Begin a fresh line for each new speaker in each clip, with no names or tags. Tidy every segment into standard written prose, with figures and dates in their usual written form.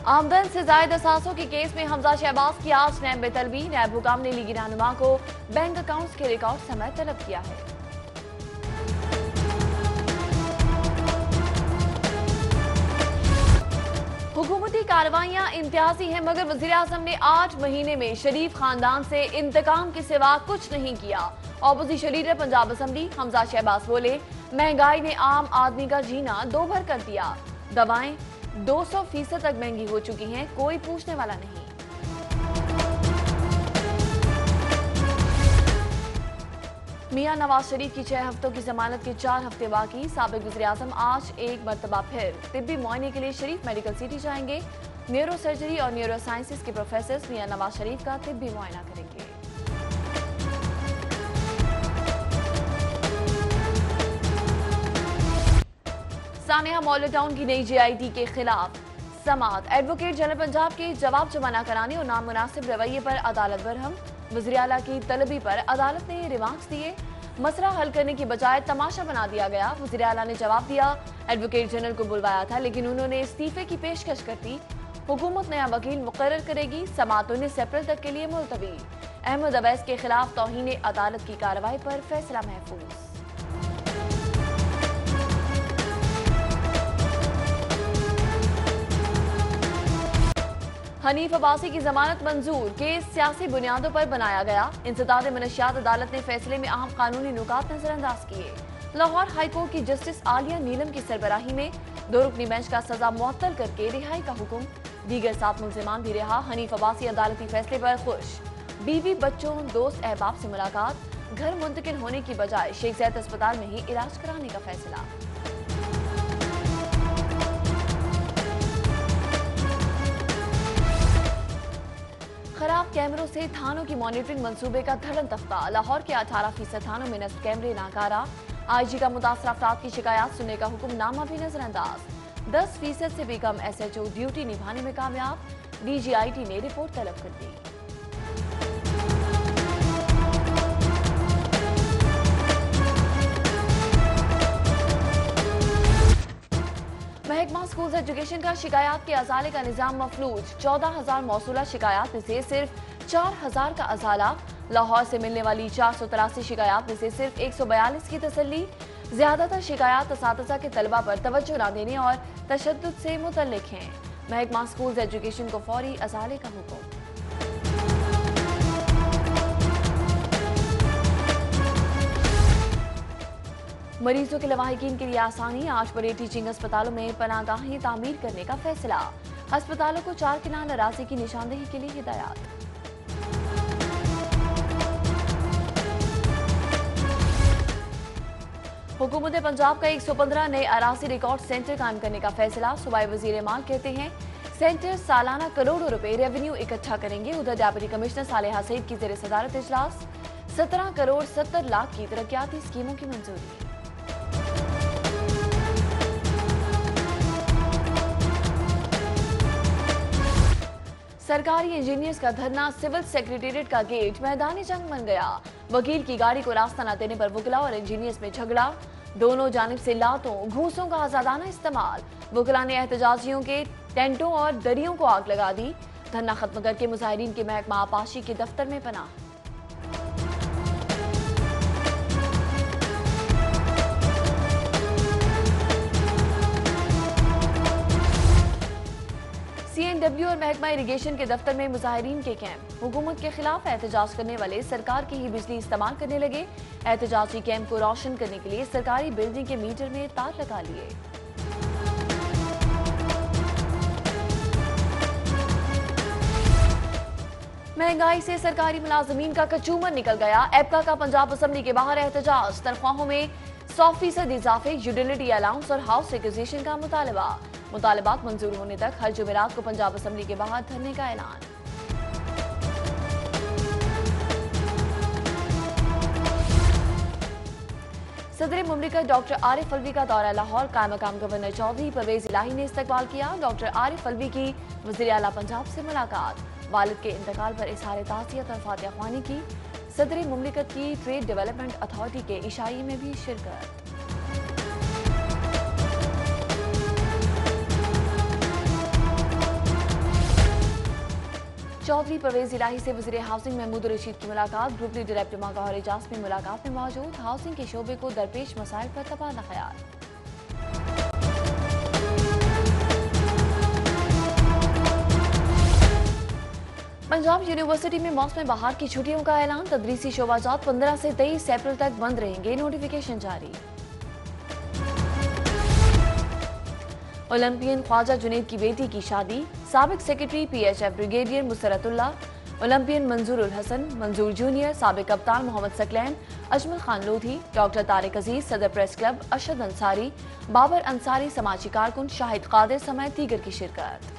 आमदन से जायद असासों के केस में हमजा शहबाज की आज नैब में तलबी। नैब हुकाम ने लीगी रहनुमा को बैंक अकाउंट्स के रिकॉर्ड समय तलब किया है। हुकूमती कार्रवाइयां इम्तियाजी हैं, मगर वजीर आजम ने 8 महीने में शरीफ खानदान से इंतकाम के सिवा कुछ नहीं किया। Opposition leader Punjab assembly Hamza Shahbaz बोले, महंगाई ने आम आदमी का जीना दो भर कर दिया। दवाएं 200% तक महंगी हो चुकी हैं, कोई पूछने वाला नहीं। मियां नवाज शरीफ की 6 हफ्तों की जमानत के 4 हफ्ते बाकी। साबिक वज़ीर आज़म आज एक मरतबा फिर तिब्बी मुआयने के लिए शरीफ मेडिकल सिटी जाएंगे। न्यूरो सर्जरी और न्यूरो साइंसेज के प्रोफेसर मियां नवाज शरीफ का तिब्बी मुआयना करेंगे। सानिया मौलवी टाउन की नई JIT के खिलाफ समात। एडवोकेट जनरल पंजाब के जवाब जमा न कराने और नामुनासिब रवैये पर अदालत बरहम। वज़ीर आला की तलबी पर अदालत ने रिमार्क्स दिए। मसला हल करने की बजाय तमाशा बना दिया गया। वज़ीर आला ने जवाब दिया, एडवोकेट जनरल को बुलवाया था लेकिन उन्होंने इस्तीफे की पेशकश कर दी। हुकूमत नया वकील मुकर्रर करेगी। समात 19 अप्रैल तक के लिए मुलतवी। अहमद अवैस के खिलाफ तौहीन अदालत की कार्रवाई पर फैसला महफूज। हनीफ अब्बासी की जमानत मंजूर। केस सियासी बुनियादों पर बनाया गया। इंसदाद मनशियात अदालत ने फैसले में अहम कानूनी नुकात नजरअंदाज किए। लाहौर हाईकोर्ट की जस्टिस आलिया नीलम की सरबराही में 2 रुकनी बेंच का सजा मुअत्तल करके रिहाई का हुक्म। दीगर 7 मुल्जिमान भी रिहा। हनीफ अब्बासी अदालती फैसले पर खुश। बीवी, बच्चों, दोस्त अहबाब से मुलाकात। घर मुंतकिल होने की बजाय शेख ज़ैद अस्पताल में ही इलाज कराने का फैसला। खराब कैमरों से थानों की मॉनिटरिंग मंसूबे का धड़न तख्ता। लाहौर के 18% थानों में नस्ब कैमरे नाकारा। IG का मुतासर अफराद की शिकायत सुनने का हुक्मनामा भी नजरअंदाज। 10% से भी कम SHO ड्यूटी निभाने में कामयाब। DGIT ने रिपोर्ट तलब कर दी। महकमा स्कूल एजुकेशन का शिकायत के अजाले का निजाम मफलूज। 14,000 मौसूला शिकायत में से सिर्फ 4,000 का अजाला। लाहौर से मिलने वाली 483 शिकायत में से सिर्फ 142 की तसल्ली। ज्यादातर शिकायत असातिज़ा के तलबा पर तवज्जो न देने और तशद्दुद से मुतल्लिक हैं। महकमा स्कूल एजुकेशन को फौरी अजाले का हुक्म। मरीजों के लवाहिकीन के लिए आसानी। आज बड़े टीचिंग अस्पतालों में पनाहगाहें तामीर करने का फैसला। अस्पतालों को 4 किनाल अराजी की निशानदेही के लिए हिदायत। हुकूमत पंजाब का 115 नए अराजी रिकॉर्ड सेंटर कायम करने का फैसला। सूबाई वजीर माल कहते हैं सेंटर सालाना करोड़ों रुपए रेवेन्यू इकट्ठा करेंगे। उधर डेप्यूटी कमिश्नर सालेहा सईद की ज़ेर सदारत इजलास। 17 करोड़ 70 लाख की तरक्याती स्कीमों की मंजूरी। सरकारी इंजीनियर्स का धरना। सिविल सेक्रेटेरिएट का गेट मैदानी जंग बन गया। वकील की गाड़ी को रास्ता न देने पर वकला और इंजीनियर्स में झगड़ा। दोनों जानिब से लातों घूसों का आजादाना इस्तेमाल। वकला ने एहतजाजियों के टेंटों और दरियों को आग लगा दी। धरना खत्म करके मुजाहिरीन के महकमा आपाशी के दफ्तर में पनाह। CNW और महकमा इरिगेशन के दफ्तर में मुजाहिरीन के कैंप। हुकूमत के खिलाफ एहतजाज करने वाले सरकार की ही बिजली इस्तेमाल करने लगे। एहतजाजी कैंप को रोशन करने के लिए सरकारी बिल्डिंग के मीटर में तार लगा लिए। महंगाई से सरकारी मुलाजमीन का कचूमर निकल गया। एप्का का पंजाब असम्बली के बाहर एहतजाज। तनख्वाहों में 100% इजाफे, यूटिलिटी अलाउंस और हाउस रिक्विजिशन का मुतालबा। मुतालबात मंजूर होने तक हर जुमेरात को पंजाब असम्बली के बाहर धरने का ऐलान। सदर मुमलिकत डॉक्टर आरिफ अलवी का दौरा लाहौर। कायम मकाम गवर्नर चौधरी परवेज इलाही ने इस्तकबाल किया। डॉक्टर आरिफ अलवी की वज़ीर आला पंजाब से मुलाकात। वालिद के इंतकाल पर इज़हार ताज़ियत और फातिहा ख्वानी की। सदर मुमलिकत की ट्रेड डेवलपमेंट अथॉरिटी के इशाई में भी शिरकत। चौधरी परवेज इलाही से वज़ीर हाउसिंग महमूद रशीद की मुलाकात। Group leader diploma Gauhar Ejaz में मुलाकात में मौजूद। हाउसिंग के शोबे को दरपेश मसाइल पर तबादला ख्याल। पंजाब यूनिवर्सिटी में मौसम बहार की छुट्टियों का ऐलान। तदरीसी शोबाजात 15 से 23 अप्रैल तक बंद रहेंगे, नोटिफिकेशन जारी। ओलंपियन ख्वाजा जुनैद की बेटी की शादी। साबिक secretary PHF brigadier Musarratullah, Olympian Manzoorul Hasan, Manzoor junior, साबिक कप्तान मोहम्मद सकलैन, अजमल खान लोधी, डॉक्टर तारिक अजीज, सदर प्रेस क्लब अरशद अंसारी, बाबर अंसारी, समाजी कारकुन शाहिद कादिर समेत दीगर की शिरकत।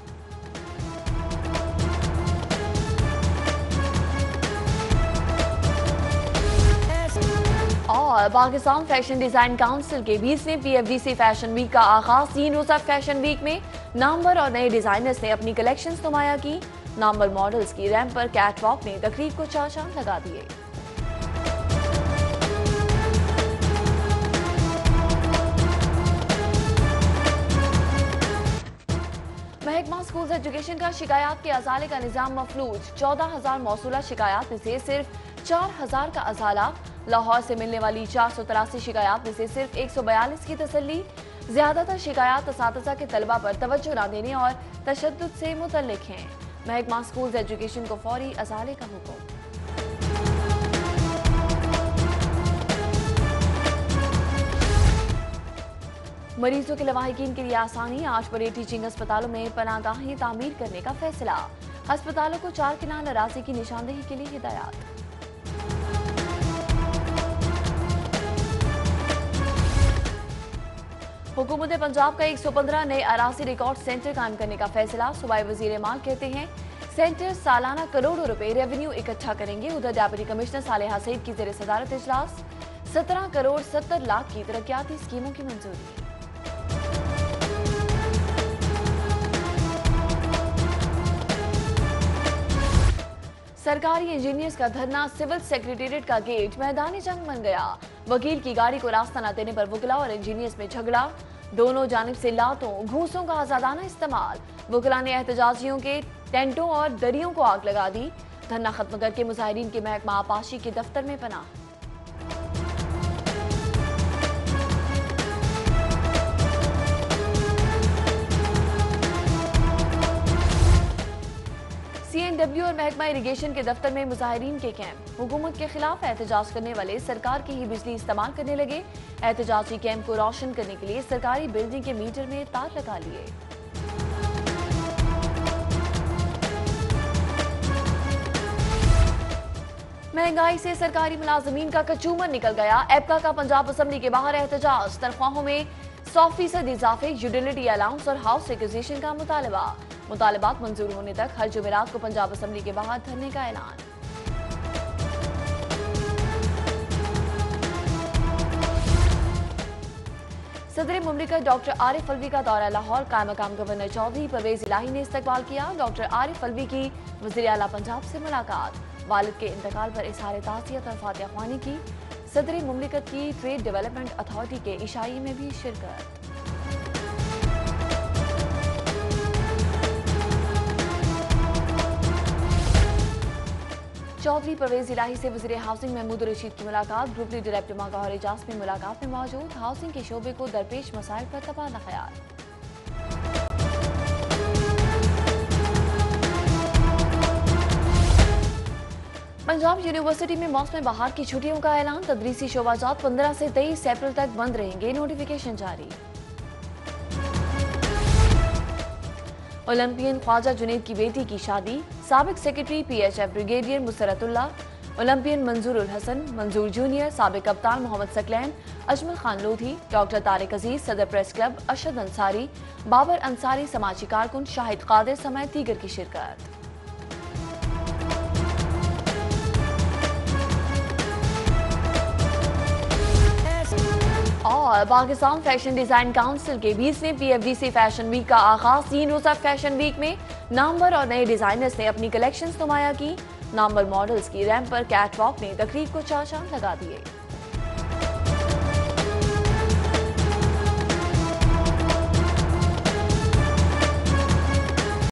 और पाकिस्तान फैशन डिजाइन काउंसिल के 20वें PFDC फैशन वीक का आगाज। 3 रोजा फैशन वीक में नामवर और नए डिजाइनर्स ने अपनी कलेक्शंस नुमाया की। नामवर मॉडल्स की रैंप पर कैटवॉक ने तकरीब को चार चांद लगा दिए। महकमा स्कूल एजुकेशन का शिकायत के अजाले का निजाम मफलूज। 14,000 मौसूला शिकायत में से सिर्फ 4,000 का अजाला। लाहौर से मिलने वाली 483 शिकायत में से सिर्फ 142 की तसल्ली। ज्यादातर शिकायत असातिज़ा के तलबा पर तवज्जो न देने और तशद्दुद से मुतल्लिक हैं। महकमा स्कूल एजुकेशन को फौरी अजाले का हुक्म। मरीजों के लवाहिकीन के लिए आसानी। 8 बड़े टीचिंग अस्पतालों में पनाहगाहें तामीर करने का फैसला। अस्पतालों को 4 किनाल अराजी की निशानदेही के लिए हिदायत। हुकूमत पंजाब का 115 नए अराजी रिकॉर्ड सेंटर कायम करने का फैसला। सूबाई वजीर माल कहते हैं सेंटर सालाना करोड़ों रुपए रेवेन्यू इकट्ठा करेंगे। उधर डेप्यूटी कमिश्नर सालेहा सईद की जेर सदारत इजलास। 17 करोड़ 70 लाख की तरक्याती स्कीमों की मंजूरी। सरकारी इंजीनियर्स का धरना। सिविल सेक्रेटेरिएट का गेट मैदानी जंग बन गया। वकील की गाड़ी को रास्ता न देने पर वकला और इंजीनियर्स में झगड़ा। दोनों जानिब से लातों घूसों का आजादाना इस्तेमाल। वकला ने एहतजाजियों के टेंटों और दरियों को आग लगा दी। धरना खत्म करके मुजाहिरीन के महकमा आपाशी के दफ्तर में पनाह। CNW और महकमा इरिगेशन के दफ्तर में मुजाहिरीन के कैंप। हुकूमत के खिलाफ एहतजाज करने वाले सरकार की ही बिजली इस्तेमाल करने लगे। एहतजाजी कैंप को रोशन करने के लिए सरकारी बिल्डिंग के मीटर में तार लगा लिए। महंगाई से सरकारी मुलाजमीन का कचूमर निकल गया। एप्का का पंजाब असम्बली के बाहर एहतजाज। तनख्वाहों में 100% इजाफे, यूटिलिटी अलाउंस और हाउस रिक्विजिशन का मुतालबा। मुतालबात मंजूर होने तक हर जुमेरात को पंजाब असम्बली के बाहर धरने का ऐलान। सदर मुमलिकत डॉक्टर आरिफ अलवी का दौरा लाहौर। कायम गवर्नर चौधरी परवेज इलाही ने इस्तकबाल किया। डॉक्टर आरिफ अलवी की वज़ीर आला पंजाब से मुलाकात। वालिद के इंतकाल पर इजहार ताज़ियत और फातिहा ख्वानी की। सदर मुमलिकत की ट्रेड डेवलपमेंट अथॉरिटी के इशाई में भी शिरकत। चौधरी परवेज इलाही से वज़ीर हाउसिंग महमूद रशीद की मुलाकात। Group leader diploma Gauhar Ejaz में मुलाकात में मौजूद। हाउसिंग के शोबे को दरपेश मसाइल पर तबादला ख्याल। पंजाब यूनिवर्सिटी में मौसम बहार की छुट्टियों का ऐलान। तदरीसी शोबाजात 15 से 23 अप्रैल तक बंद रहेंगे, नोटिफिकेशन जारी। ओलंपियन ख्वाजा जुनैद की बेटी की शादी। साबिक secretary PHF brigadier Musarratullah, Olympian Manzoorul Hasan, Manzoor junior, साबिक कप्तान मोहम्मद सकलैन, अजमल खान लोधी, डॉक्टर तारिक अजीज, सदर प्रेस क्लब अरशद अंसारी, बाबर अंसारी, समाजी कारकुन शाहिद कादिर समेत दीगर की शिरकत। और पाकिस्तान फैशन डिजाइन काउंसिल के 20वें PFDC फैशन वीक का आगाज। 3 रोजा फैशन वीक में नामवर और नए डिजाइनर्स ने अपनी कलेक्शंस नुमाया की। नामवर मॉडल्स की रैंप पर कैटवॉक ने तकरीब को चार चांद लगा दिए।